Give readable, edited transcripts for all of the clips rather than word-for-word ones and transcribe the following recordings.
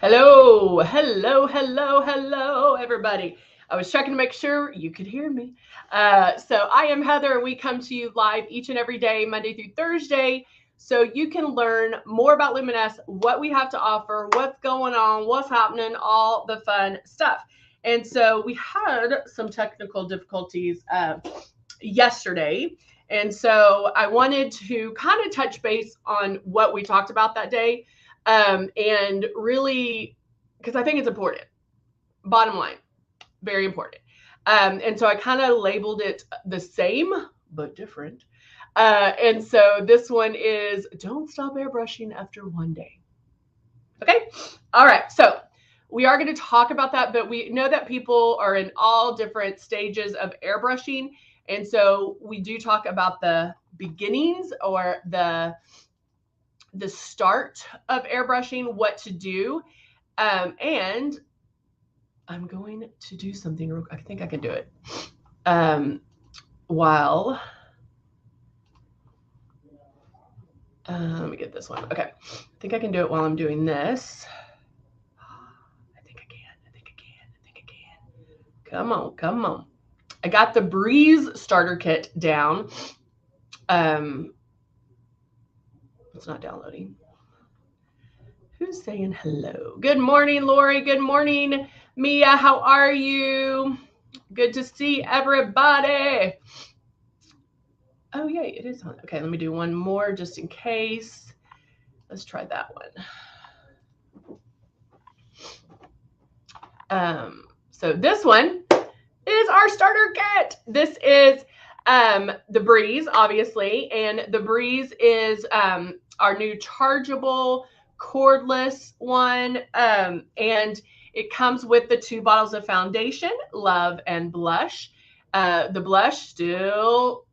Hello, hello, hello, hello, everybody. I was checking to make sure you could hear me. So I am Heather, and we come to you live each and every day, Monday through Thursday, so you can learn more about Luminess, what we have to offer, what's going on, what's happening, all the fun stuff. And so we had some technical difficulties yesterday. And so I wanted to kind of touch base on what we talked about that day. And really, because I think it's important. Bottom line, very important. And so I kind of labeled it the same but different. And so this one is don't stop airbrushing after one day. Okay. All right. So we are going to talk about that, but we know that people are in all different stages of airbrushing. And so we do talk about the beginnings or the start of airbrushing, what to do. And I'm going to do something real quick. I think I can do it. While let me get this one. Okay. I think I can do it while I'm doing this. I think I can. Come on, come on. I got the Breeze starter kit down. It's not downloading. Who's saying hello? Good morning, Lori. Good morning, Mia. How are you? Good to see everybody. Oh, yay, it is on. Okay, let me do one more just in case. Let's try that one. So this one is our starter kit. This is the Breeze, obviously, and the Breeze is our new chargeable cordless one, and it comes with the 2 bottles of foundation, Love and Blush. The Blush still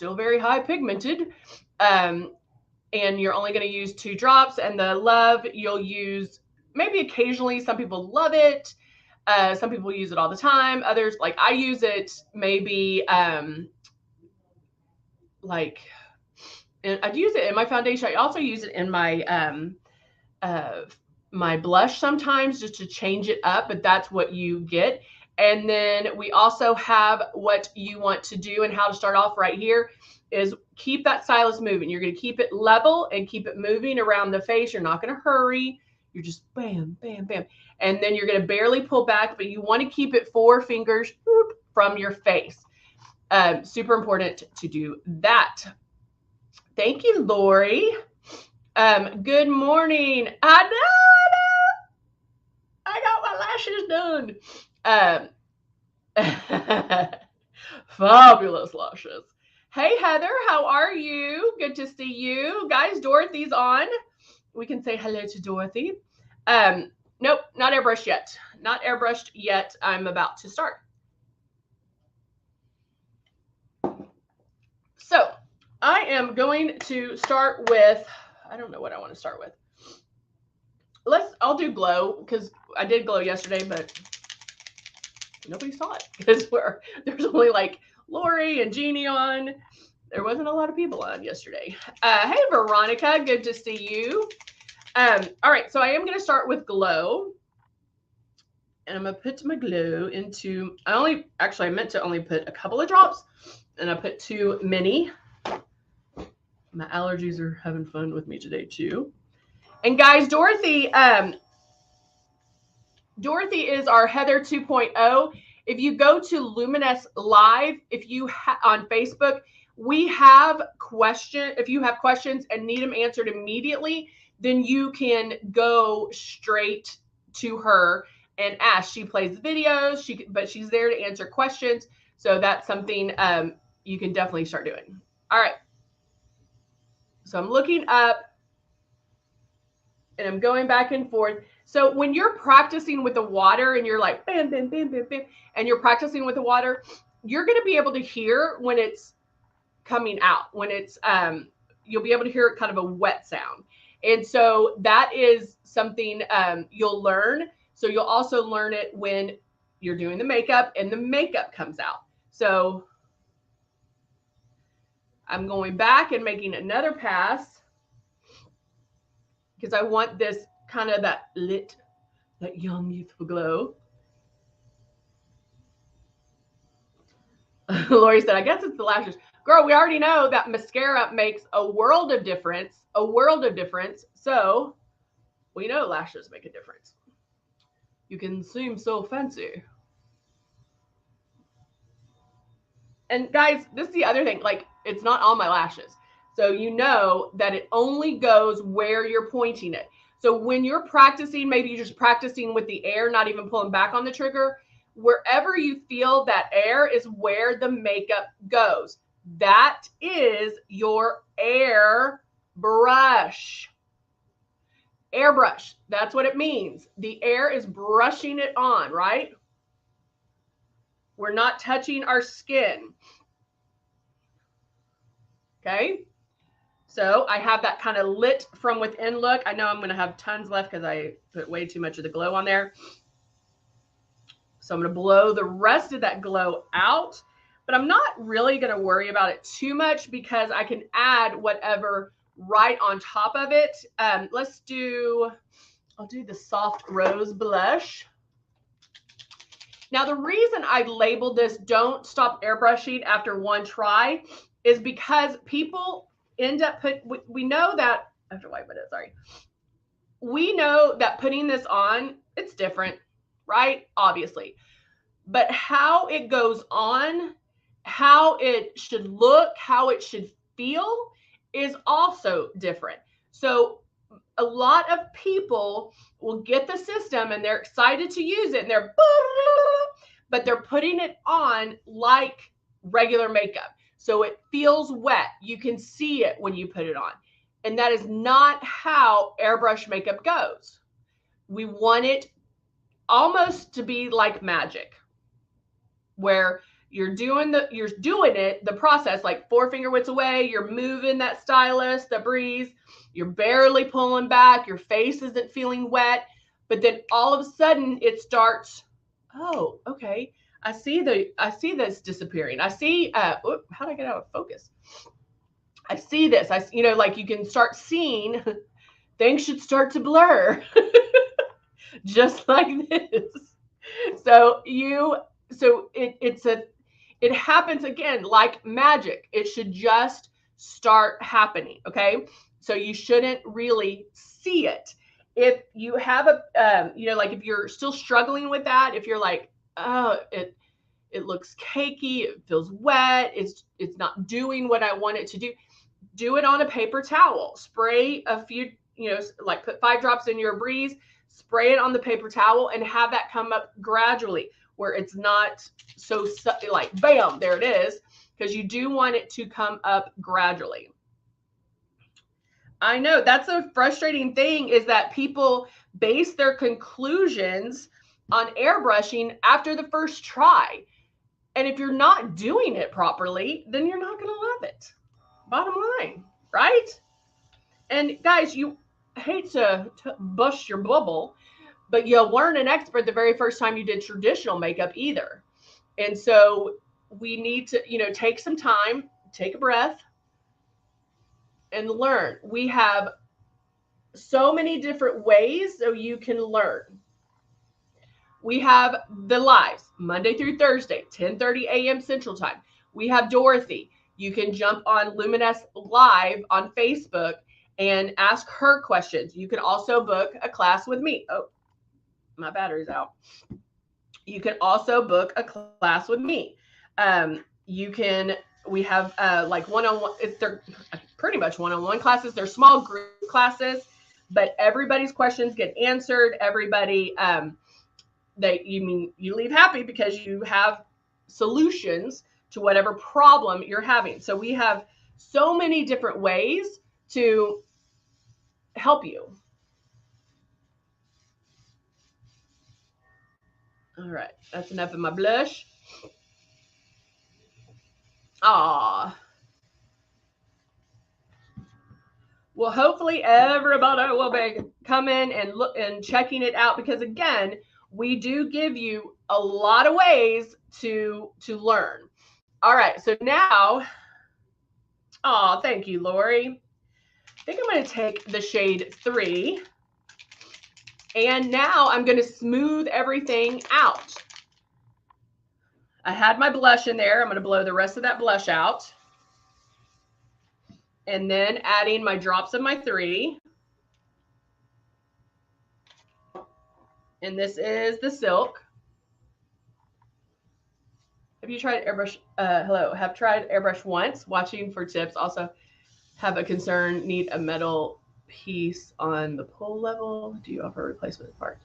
very high pigmented, and you're only going to use 2 drops, and the Love you'll use maybe occasionally. Some people love it. Some people use it all the time. Others, like I use it maybe like, and I'd use it in my foundation. I also use it in my my blush sometimes just to change it up, but that's what you get. And then we also have what you want to do and how to start off right here is keep that stylus moving. You're going to keep it level and keep it moving around the face. You're not going to hurry. You're just bam, bam, bam. And then you're going to barely pull back, but you want to keep it 4 fingers from your face. Super important to do that. Thank you, Lori. Good morning. I got my lashes done. Fabulous lashes. Hey, Heather, how are you? Good to see you. Guys, Dorothy's on. We can say hello to Dorothy. Nope, not airbrushed yet. Not airbrushed yet. I'm about to start. So I am going to start with, I don't know what I want to start with. I'll do glow because I did glow yesterday, but nobody saw it because there's only like Lori and Jeannie on. There wasn't a lot of people on yesterday. Hey, Veronica, good to see you. All right, so I am going to start with glow. And I'm going to put my glow into, I meant to only put a couple of drops, and I put too many. My allergies are having fun with me today too. And guys, Dorothy is our Heather 2.0. If you go to Luminess Live, if you on Facebook, we have if you have questions and need them answered immediately, then you can go straight to her and ask. She plays videos, but she's there to answer questions. So that's something you can definitely start doing. All right. So I'm looking up and I'm going back and forth. So when you're practicing with the water and you're like, bam, bam, bam, bam, bam, and you're practicing with the water, you're going to be able to hear when it's coming out, when it's, you'll be able to hear it kind of a wet sound. And so that is something you'll learn. So you'll also learn it when you're doing the makeup and the makeup comes out. So I'm going back and making another pass because I want this kind of that lit, that young, youthful glow. Lori said, I guess it's the lashes. Girl, we already know that mascara makes a world of difference, a world of difference. So we know lashes make a difference. You can seem so fancy. And guys, this is the other thing. Like, it's not on my lashes. So you know that it only goes where you're pointing it. So when you're practicing, maybe you're just practicing with the air, not even pulling back on the trigger, wherever you feel that air is where the makeup goes. That is your air brush. Airbrush. That's what it means. The air is brushing it on, right? We're not touching our skin. Okay. So I have that kind of lit from within look. I know I'm going to have tons left because I put way too much of the glow on there. So I'm going to blow the rest of that glow out, but I'm not really going to worry about it too much because I can add whatever right on top of it. I'll do the soft rose blush. Now, the reason I labeled this "Don't Stop Airbrushing After One Try" is because people end up we know that after white minute, sorry. We know that putting this on, it's different, right? Obviously. But how it goes on, how it should look, how it should feel is also different. So a lot of people will get the system and they're excited to use it and but they're putting it on like regular makeup. So it feels wet. You can see it when you put it on. And that is not how airbrush makeup goes. We want it almost to be like magic, where you're doing the process like 4 finger widths away. You're moving that stylus, the breeze. You're barely pulling back. Your face isn't feeling wet. But then all of a sudden it starts, oh, okay. I see this disappearing. I see, how did I get out of focus? I see this. Like you can start seeing things should start to blur just like this. So it happens again like magic. It should just start happening. Okay. So you shouldn't really see it. If you have like if you're still struggling with that, if you're like, oh, it looks cakey, it feels wet, it's not doing what I want it to do it on a paper towel. Spray a few, like put 5 drops in your breeze, spray it on the paper towel and have that come up gradually where it's not so like bam, there it is, because you do want it to come up gradually. I know that's a frustrating thing, is that people base their conclusions on airbrushing after the first try. And if you're not doing it properly, then you're not going to love it. Bottom line, right? And guys, you hate to bust your bubble, but you weren't an expert the very first time you did traditional makeup either. And so we need to, take some time, take a breath, and learn. We have so many different ways so you can learn. We have the lives Monday through Thursday, 10:30 a.m. Central Time. We have Dorothy. You can jump on LUMINESS Live on Facebook and ask her questions. You can also book a class with me. Oh, my battery's out. You can also book a class with me. We have like one-on-one, they're pretty much one-on-one classes. They're small group classes, but everybody's questions get answered. Everybody, you leave happy because you have solutions to whatever problem you're having. So we have so many different ways to help you. All right, that's enough of my blush. Aw. Well, hopefully everybody will be coming and look and checking it out, because again, we do give you a lot of ways to learn. All right, so now, thank you, Lori. I think I'm going to take the shade 3. And now I'm going to smooth everything out. I had my blush in there. I'm going to blow the rest of that blush out. And then adding my drops of my 3. And this is the silk. Have you tried Airbrush? Hello, have tried Airbrush once. Watching for tips. Also have a concern, need a metal piece on the pull level. Do you offer a replacement part?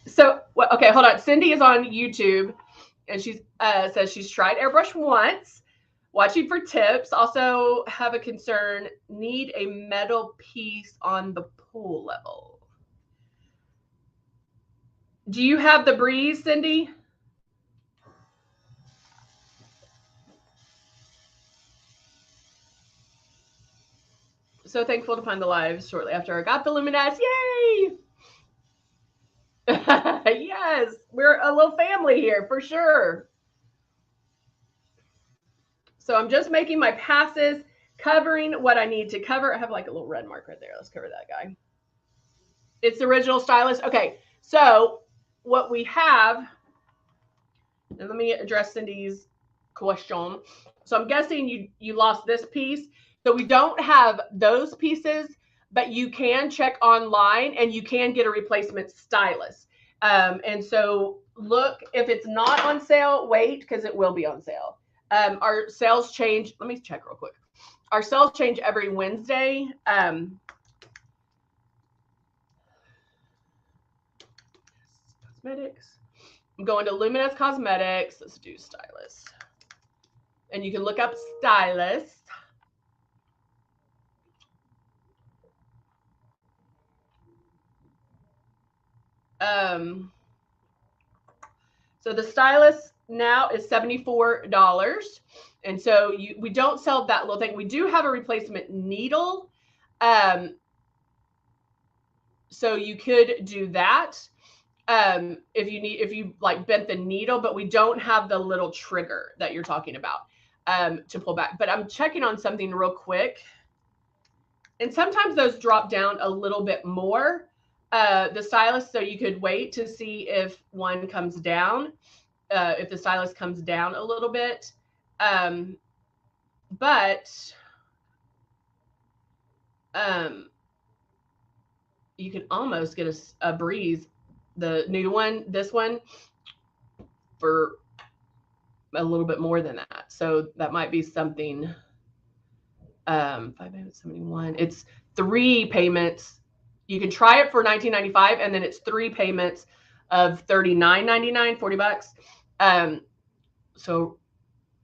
So, okay, hold on. Cindy is on YouTube, and she says she's tried Airbrush once. Watching for tips. Also have a concern, need a metal piece on the pull level. Do you have the breeze, Cindy? So thankful to find the live shortly after I got the Luminess. Yay! Yes, we're a little family here for sure. So I'm just making my passes, covering what I need to cover. I have like a little red mark right there. Let's cover that guy. It's the original stylus. Okay, so what we have, and let me address Cindy's question. So I'm guessing you lost this piece. So we don't have those pieces, but you can check online and you can get a replacement stylus. And so look, if it's not on sale, wait, because it will be on sale. Our sales change. Let me check real quick. Our sales change every Wednesday. Cosmetics. I'm going to Luminous Cosmetics. Let's do stylus. And you can look up stylus. So the stylus now is $74. And so we don't sell that little thing. We do have a replacement needle. So you could do that if you like bent the needle, but we don't have the little trigger that you're talking about to pull back. But I'm checking on something real quick. And sometimes those drop down a little bit more. The stylus, so you could wait to see if one comes down, if the stylus comes down a little bit. But you can almost get a breeze, the new one, this one, for a little bit more than that. So that might be something. 5 payments, 71. It's 3 payments. You can try it for $19.95, and then it's 3 payments of $39.99, $40. So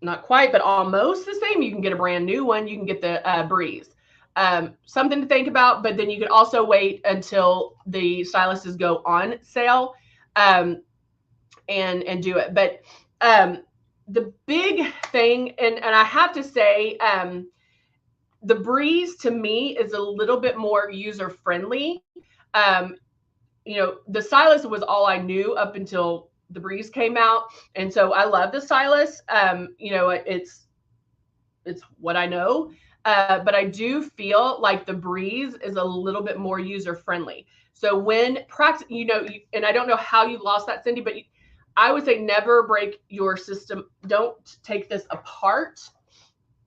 not quite, but almost the same. You can get a brand new one. You can get the breeze. Something to think about, but then you can also wait until the styluses go on sale and do it. But the big thing, and I have to say, the breeze to me is a little bit more user friendly. The stylus was all I knew up until the breeze came out, and so I love the stylus. It's what I know, but I do feel like the breeze is a little bit more user friendly. So when practice, and I don't know how you lost that, Cindy, but I would say never break your system. Don't take this apart.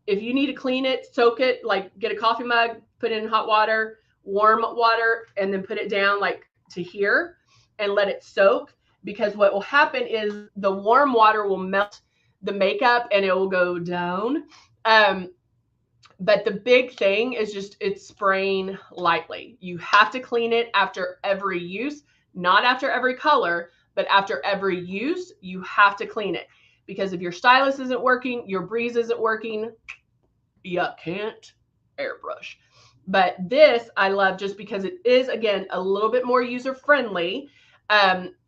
If you need to clean it, soak it, like get a coffee mug, put it in hot water, warm water, and then put it down like to here and let it soak. Because what will happen is the warm water will melt the makeup and it will go down. But the big thing is just it's spraying lightly. You have to clean it after every use, not after every color, but after every use, you have to clean it. Because if your stylus isn't working, your breeze isn't working, you can't airbrush. But this I love just because it is, again, a little bit more user friendly.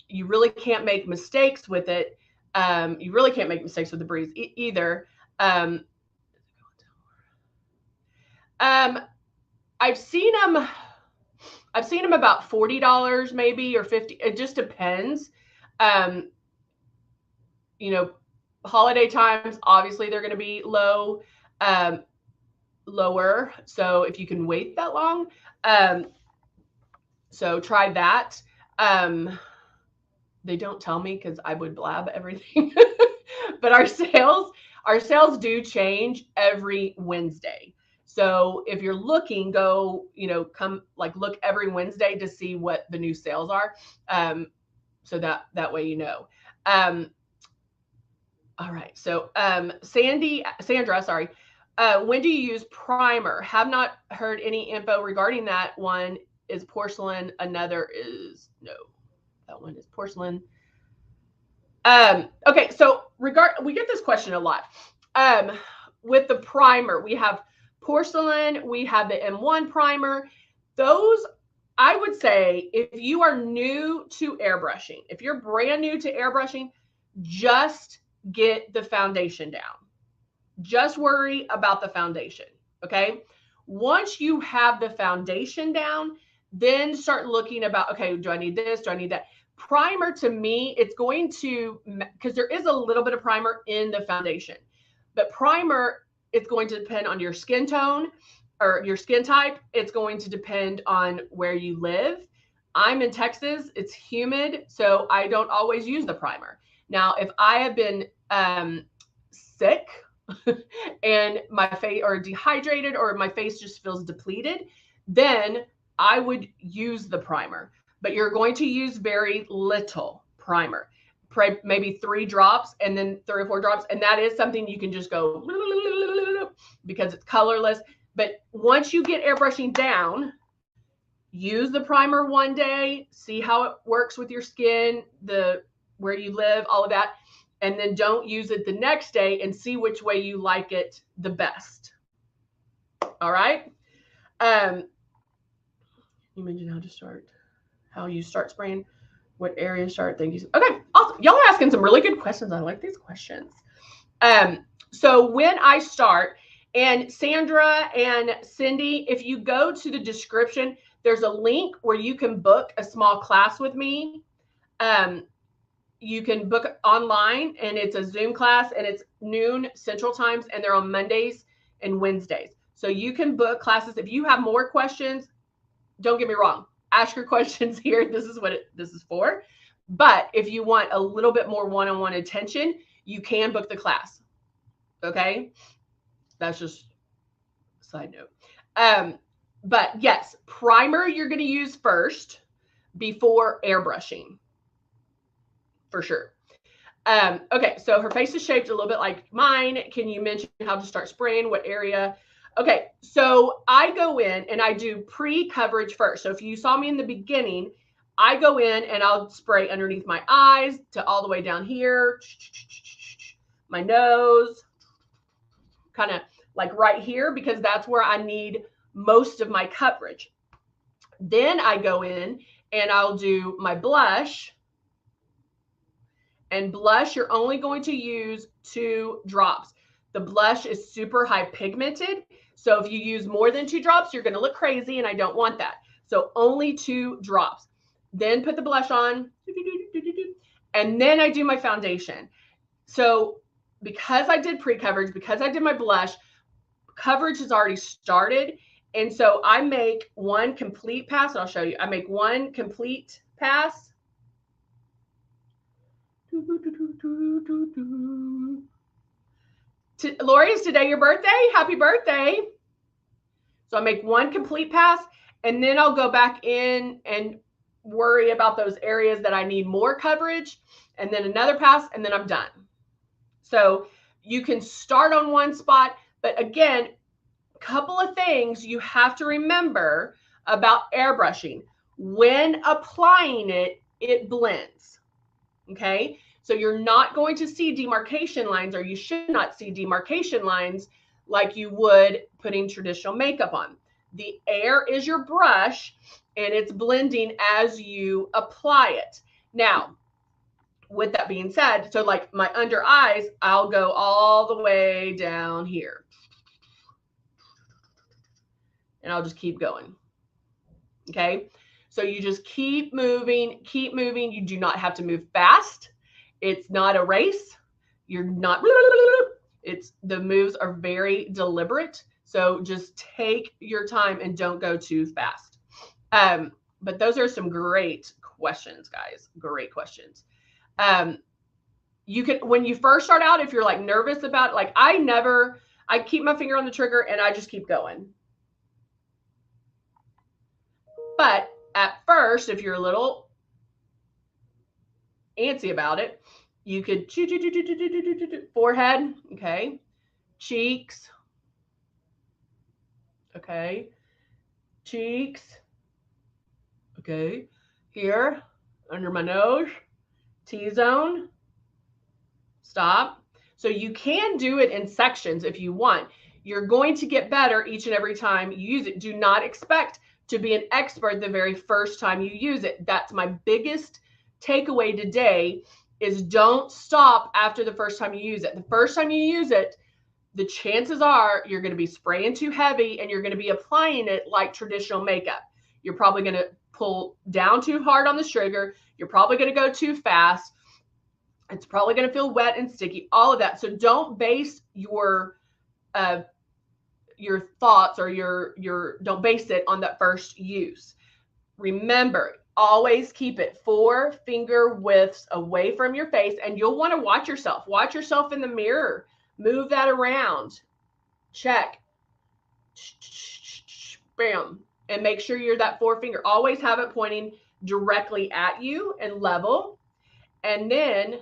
You really can't make mistakes with it. You really can't make mistakes with the breeze either. I've seen them about $40 maybe, or $50. It just depends. Holiday times, obviously they're going to be low. lower. So if you can wait that long, so try that. They don't tell me because I would blab everything. But our sales do change every Wednesday. So if you're looking, go, come like look every Wednesday to see what the new sales are. So that way you know. All right. So Sandra, sorry. When do you use primer? Have not heard any info regarding that. One is porcelain, another is no. That one is porcelain. Okay, so we get this question a lot. With the primer, we have porcelain, we have the M1 primer. Those, I would say, if you are new to airbrushing, if you're brand new to airbrushing, just get the foundation down. Just worry about the foundation, okay? Once you have the foundation down, then start looking about, okay, do I need this? Do I need that? Primer, to me, it's going to, because there is a little bit of primer in the foundation, but primer, it's going to depend on your skin tone or your skin type. It's going to depend on where you live. I'm in Texas, it's humid, so I don't always use the primer. Now, if I have been sick and my face, or dehydrated, or my face just feels depleted, then I would use the primer. But you're going to use very little primer, maybe 3 drops and then 3 or 4 drops. And that is something you can just go because it's colorless. But once you get airbrushing down, use the primer one day, see how it works with your skin, where you live, all of that. And then don't use it the next day and see which way you like it the best. All right. You mentioned how you start spraying, what area start. Thank you. Okay, awesome. Y'all are asking some really good questions. I like these questions. So when I start, and Sandra and Cindy, if you go to the description, there's a link where you can book a small class with me. You can book online, and it's a Zoom class, and it's noon Central Times, and they're on Mondays and Wednesdays. So you can book classes. If you have more questions, don't get me wrong, ask your questions here. This is what this is for. But if you want a little bit more one-on-one attention, you can book the class. Okay? That's just a side note. But yes, primer you're going to use first before airbrushing. For sure. Okay, so her face is shaped a little bit like mine. Can you mention how to start spraying? What area? Okay, so I go in and I do pre-coverage first. So if you saw me in the beginning, I go in and I'll spray underneath my eyes to all the way down here, my nose, kind of like right here, because that's where I need most of my coverage. Then I go in and I'll do my blush. And blush, you're only going to use 2 drops. The blush is super high pigmented. So if you use more than 2 drops, you're going to look crazy, and I don't want that. So only 2 drops. Then put the blush on. And then I do my foundation. So because I did pre-coverage, because I did my blush, coverage has already started. And so I make one complete pass. And I'll show you. I make one complete pass. Lori, is today your birthday? Happy birthday. So I make one complete pass, and then I'll go back in and worry about those areas that I need more coverage, and then another pass, and then I'm done. So you can start on one spot, but again, a couple of things you have to remember about airbrushing. When applying it, it blends. Okay, so you're not going to see demarcation lines, or you should not see demarcation lines like you would putting traditional makeup on. The air is your brush, and it's blending as you apply it. Now, with that being said, so like my under eyes, I'll go all the way down here. And I'll just keep going. Okay. So you just keep moving, keep moving. You do not have to move fast. It's not a race. You're not, the moves are very deliberate. So just take your time and don't go too fast. But those are some great questions, guys. Great questions. You can, when you first start out, if you're like nervous about it, like I keep my finger on the trigger and I just keep going. But at first, if you're a little antsy about it, you could forehead, okay, cheeks, okay, cheeks, okay, here, under my nose, T-zone, stop. So you can do it in sections if you want. You're going to get better each and every time you use it. Do not expect to be an expert the very first time you use it. That's my biggest takeaway today, is don't stop after the first time you use it. The first time you use it, the chances are you're going to be spraying too heavy and you're going to be applying it like traditional makeup. You're probably going to pull down too hard on the trigger. You're probably going to go too fast. It's probably going to feel wet and sticky, all of that. So don't base your thoughts or your don't base it on that first use. Remember, always keep it 4 finger widths away from your face, and you'll want to watch yourself. Watch yourself in the mirror. Move that around. Check. Bam. And make sure you're that 4 finger. Always have it pointing directly at you and level. And then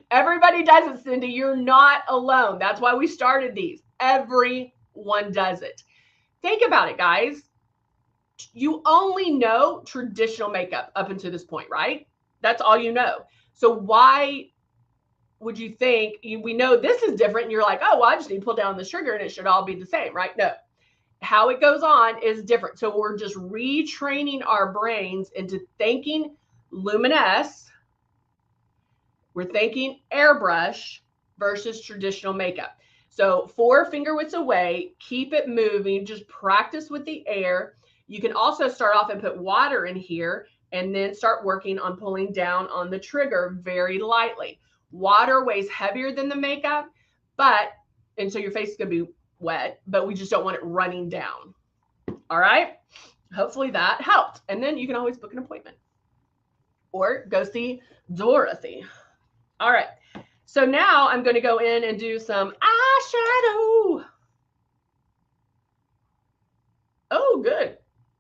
everybody does it, Cindy. You're not alone. That's why we started these. Everyone does it. Think about it, guys. You only know traditional makeup up until this point, right? That's all you know. So why would you think we know this is different and you're like, oh, well, I just need to pull down the trigger and it should all be the same, right? No. How it goes on is different. So we're just retraining our brains into thinking LUMINESS. We're thinking Airbrush versus traditional makeup. So 4 finger widths away, keep it moving, just practice with the air. You can also start off and put water in here and then start working on pulling down on the trigger very lightly. Water weighs heavier than the makeup, and so your face is going to be wet, but we just don't want it running down. All right. Hopefully that helped. And then you can always book an appointment or go see Dorothy. All right. So now I'm going to go in and do some eyeshadow. Oh, good.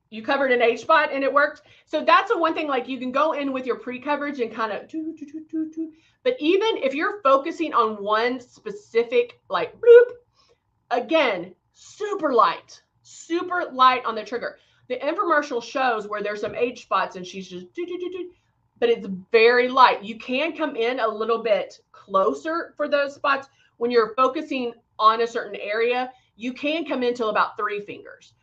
You covered an H spot and it worked. So that's the one thing, like you can go in with your pre-coverage and kind of but even if you're focusing on one specific, like bloop, again, super light on the trigger. The infomercial shows where there's some H spots and she's just but it's very light. You can come in a little bit closer for those spots. When you're focusing on a certain area, you can come in till about 3 fingers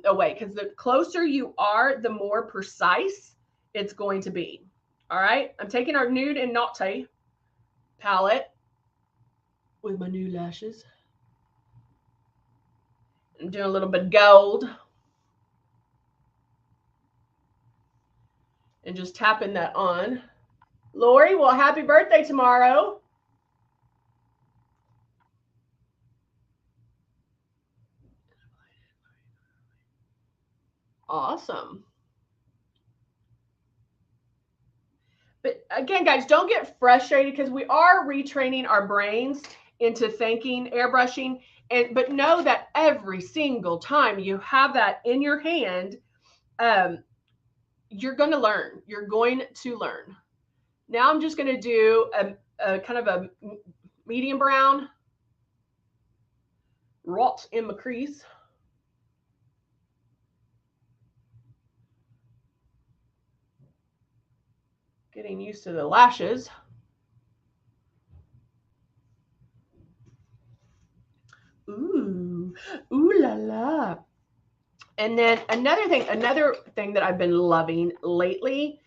away, because the closer you are, the more precise it's going to be. All right, I'm taking our Nude and Naughty palette with my new lashes. I'm doing a little bit of gold. And just tapping that on. Lori, well, happy birthday tomorrow. Awesome. But again, guys, don't get frustrated, because we are retraining our brains into thinking airbrushing. But know that every single time you have that in your hand, you're going to learn. You're going to learn. Now I'm just going to do a kind of a medium brown right in my crease. Getting used to the lashes. Ooh, ooh la la. And then another thing that I've been loving lately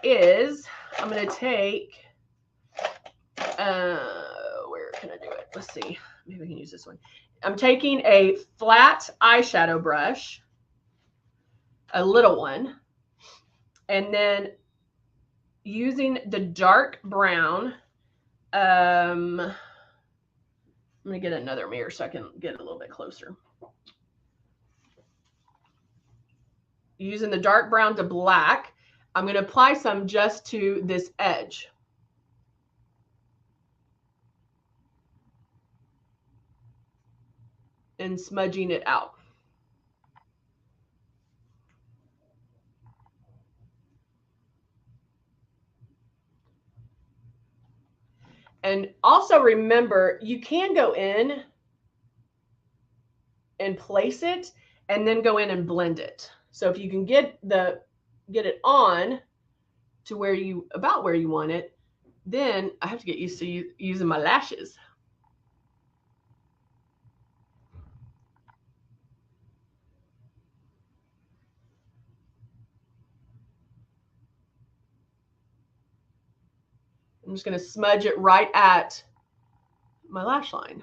is I'm going to take, where can I do it? Let's see. Maybe I can use this one. I'm taking a flat eyeshadow brush, a little one, and then using the dark brown, I'm Let me get another mirror so I can get a little bit closer. Using the dark brown to black, I'm going to apply some just to this edge. And smudging it out. And also remember, you can go in and place it and then go in and blend it. So if you can get it on to where you want it, then I have to get used to using my lashes. I'm just going to smudge it right at my lash line.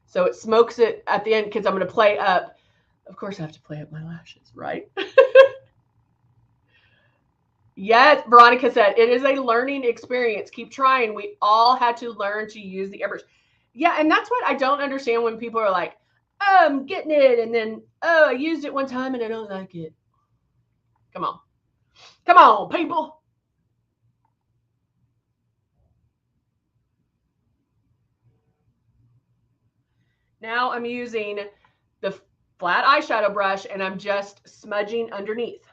So it smokes it at the end because I'm going to play up. Of course, I have to play up my lashes, right? Yes, Veronica said, it is a learning experience. Keep trying. We all had to learn to use the airbrush. Yeah, and that's what I don't understand when people are like, oh, I'm getting it, and then, oh, I used it one time and I don't like it. Come on. Come on, people. Now I'm using the flat eyeshadow brush and I'm just smudging underneath.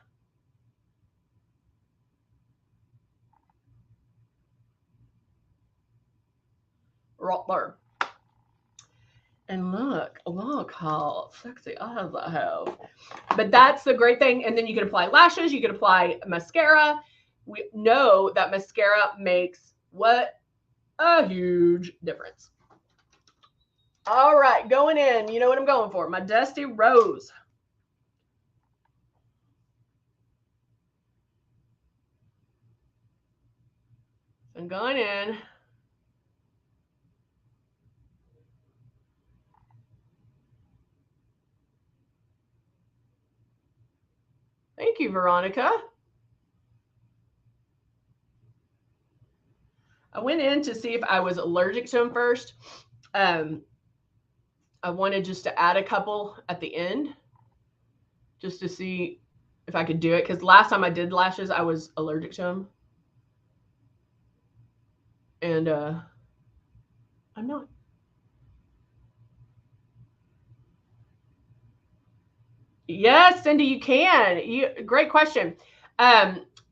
Right there. And look how sexy eyes I have. But that's the great thing. And then you can apply lashes, you can apply mascara. We know that mascara makes what? A huge difference. All right, going in. You know what I'm going for. My Dusty Rose. I'm going in. Thank you, Veronica. I went in to see if I was allergic to them first. I wanted just to add a couple at the end just to see if I could do it. Because last time I did lashes, I was allergic to them. And I'm not. Yes, Cindy, you can. Great question.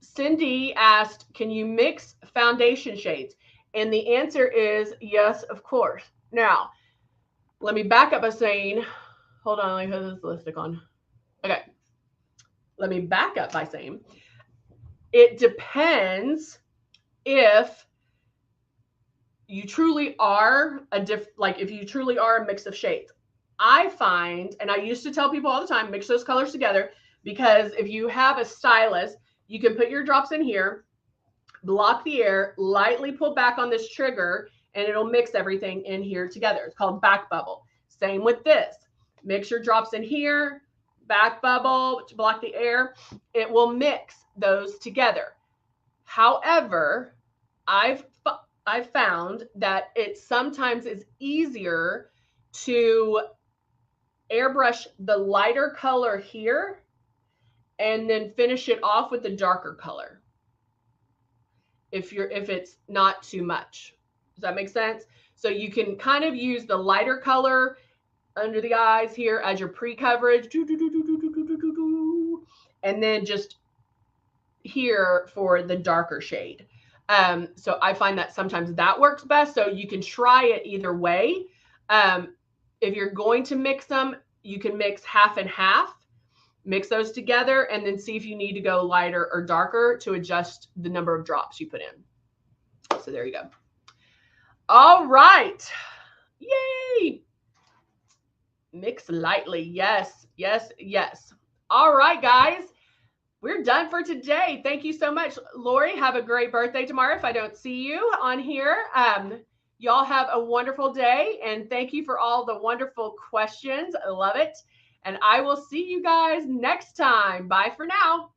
Cindy asked, can you mix foundation shades? And the answer is yes, of course. Now, let me back up by saying, hold on, let me put this lipstick on. Okay. Let me back up by saying, it depends if you truly are if you truly are a mix of shades. I find, and I used to tell people all the time, mix those colors together, because if you have a stylus, you can put your drops in here, block the air, lightly pull back on this trigger, and it'll mix everything in here together. It's called back bubble. Same with this. Mix your drops in here, back bubble to block the air. It will mix those together. However, I've found that it sometimes is easier to airbrush the lighter color here and then finish it off with the darker color if it's not too much. Does that make sense? So you can kind of use the lighter color under the eyes here as your pre-coverage, and then just here for the darker shade. So I find that sometimes that works best. So you can try it either way. If you're going to mix them, you can mix half and half, mix those together, and then see if you need to go lighter or darker to adjust the number of drops you put in. So there you go. All right. Yay. Mix lightly. Yes, yes, yes. All right, guys. We're done for today. Thank you so much. Lori, have a great birthday tomorrow if I don't see you on here. Y'all have a wonderful day, and thank you for all the wonderful questions. I love it. And I will see you guys next time. Bye for now.